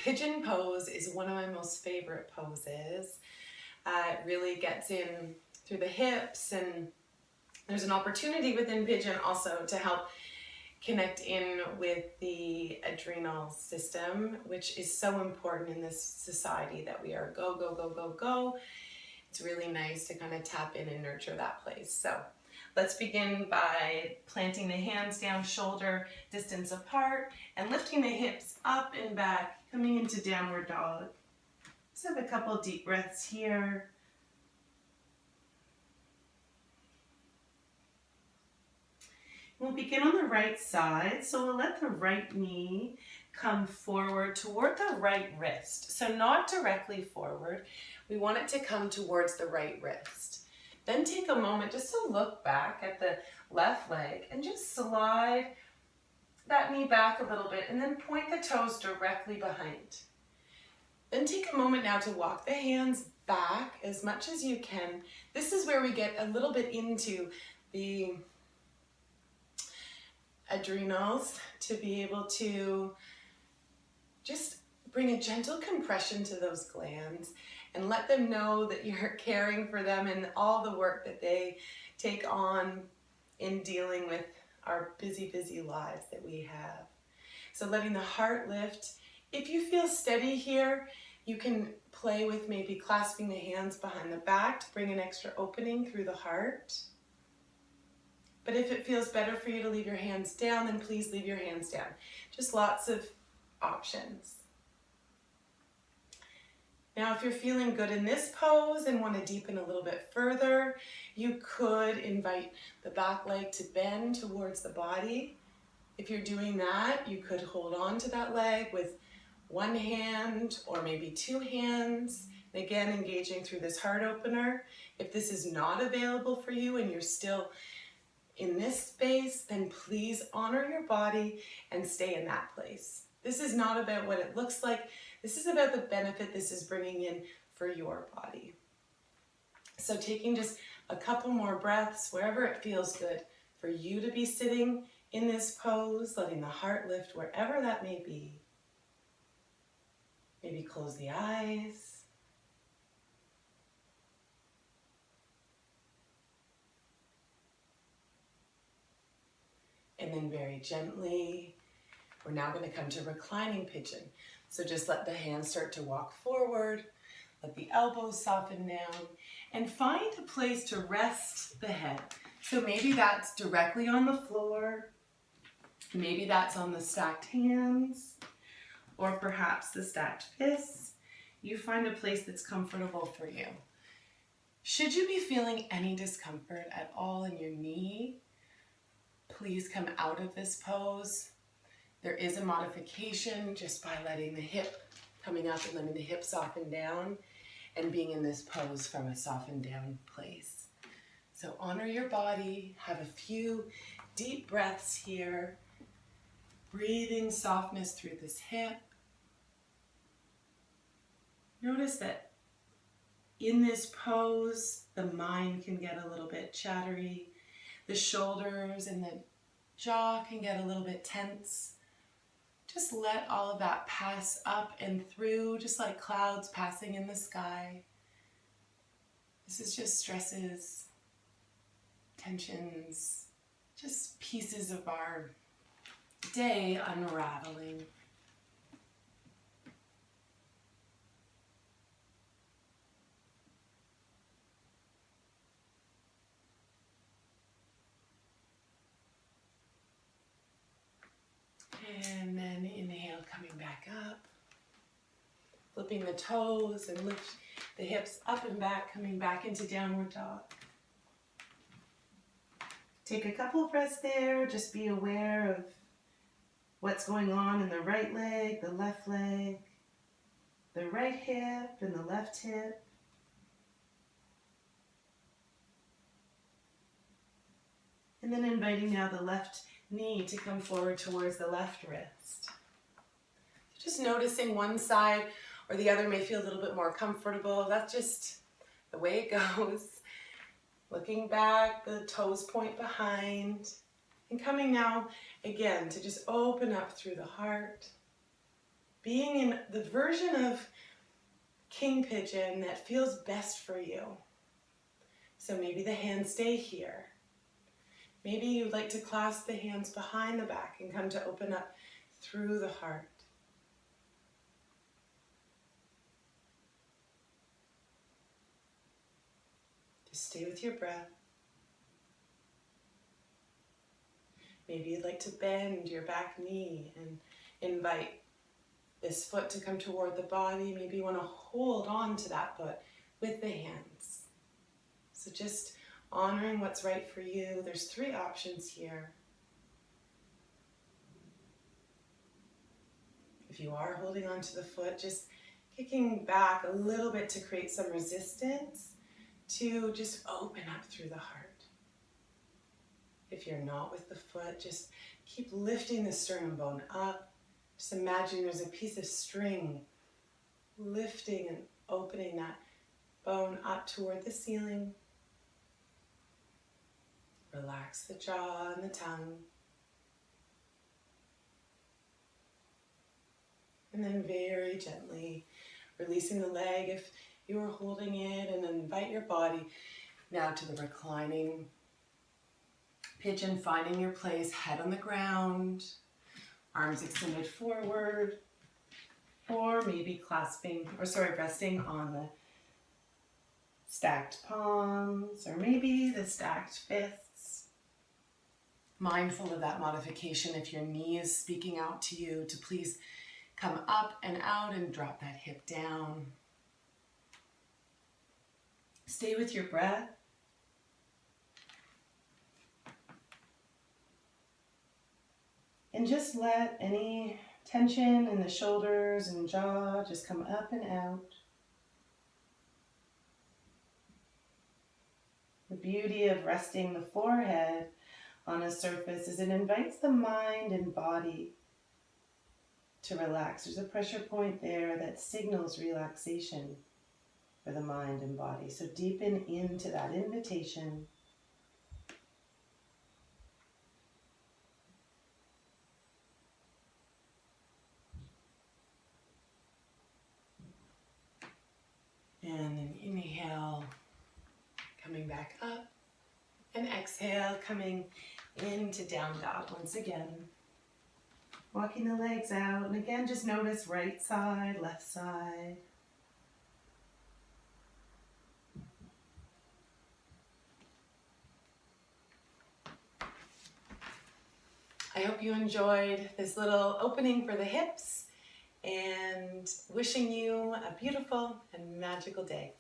pigeon pose is one of my most favorite poses. It really gets in through the hips, and there's an opportunity within pigeon also to help connect in with the adrenal system, which is so important in this society that we are go, go, go, go, go. It's really nice to kind of tap in and nurture that place. So let's begin by planting the hands down, shoulder distance apart, and lifting the hips up and back, coming into downward dog. Just have a couple deep breaths here. We'll begin on the right side, so we'll let the right knee come forward toward the right wrist. So not directly forward, we want it to come towards the right wrist. Then take a moment just to look back at the left leg and just slide that knee back a little bit and then point the toes directly behind. Then take a moment now to walk the hands back as much as you can. This is where we get a little bit into the adrenals to be able to just bring a gentle compression to those glands and let them know that you're caring for them and all the work that they take on in dealing with our busy, busy lives that we have. So letting the heart lift. If you feel steady here, you can play with maybe clasping the hands behind the back to bring an extra opening through the heart. But if it feels better for you to leave your hands down, then please leave your hands down. Just lots of options. Now, if you're feeling good in this pose and want to deepen a little bit further, you could invite the back leg to bend towards the body. If you're doing that, you could hold on to that leg with one hand or maybe two hands. Again, engaging through this heart opener. If this is not available for you and you're still in this space, then please honor your body and stay in that place. This is not about what it looks like. This is about the benefit this is bringing in for your body. So taking just a couple more breaths wherever it feels good for you to be sitting in this pose, letting the heart lift wherever that may be. Maybe close the eyes. And then very gently, we're now going to come to reclining pigeon. So just let the hands start to walk forward, let the elbows soften down, and find a place to rest the head. So maybe that's directly on the floor, maybe that's on the stacked hands, or perhaps the stacked fists. You find a place that's comfortable for you. Should you be feeling any discomfort at all in your knee, please come out of this pose. There is a modification just by letting the hip coming up and letting the hip soften down and being in this pose from a softened down place. So honor your body, have a few deep breaths here, breathing softness through this hip. Notice that in this pose, the mind can get a little bit chattery. The shoulders and the jaw can get a little bit tense. Just let all of that pass up and through, just like clouds passing in the sky. This is just stresses, tensions, just pieces of our day unraveling. And then inhale, coming back up. Flipping the toes and lift the hips up and back, coming back into downward dog. Take a couple of breaths there. Just be aware of what's going on in the right leg, the left leg, the right hip and the left hip. And then inviting now the left knee to come forward towards the left wrist. Just noticing one side or the other may feel a little bit more comfortable. That's just the way it goes. Looking back, the toes point behind. And coming now again to just open up through the heart. being in the version of king pigeon that feels best for you. So maybe the hands stay here. Maybe you'd like to clasp the hands behind the back and come to open up through the heart. Just stay with your breath. Maybe you'd like to bend your back knee and invite this foot to come toward the body. Maybe you want to hold on to that foot with the hands. So just honoring what's right for you. There's 3 options here. If you are holding on to the foot, just kicking back a little bit to create some resistance to just open up through the heart. If you're not with the foot, just keep lifting the sternum bone up. Just imagine there's a piece of string lifting and opening that bone up toward the ceiling. Relax the jaw and the tongue. And then very gently releasing the leg if you are holding it, and then invite your body now to the reclining pigeon, finding your place, head on the ground, arms extended forward, or maybe resting on the stacked palms, or maybe the stacked fists. Mindful of that modification, if your knee is speaking out to you, to please come up and out and drop that hip down. Stay with your breath. And just let any tension in the shoulders and jaw just come up and out. The beauty of resting the forehead on a surface is it invites the mind and body to relax. There's a pressure point there that signals relaxation for the mind and body. So deepen into that invitation. And then inhale, coming back up, and exhale, coming into down dog once again. Walking the legs out, and again, just notice right side, left side. I hope you enjoyed this little opening for the hips, and wishing you a beautiful and magical day.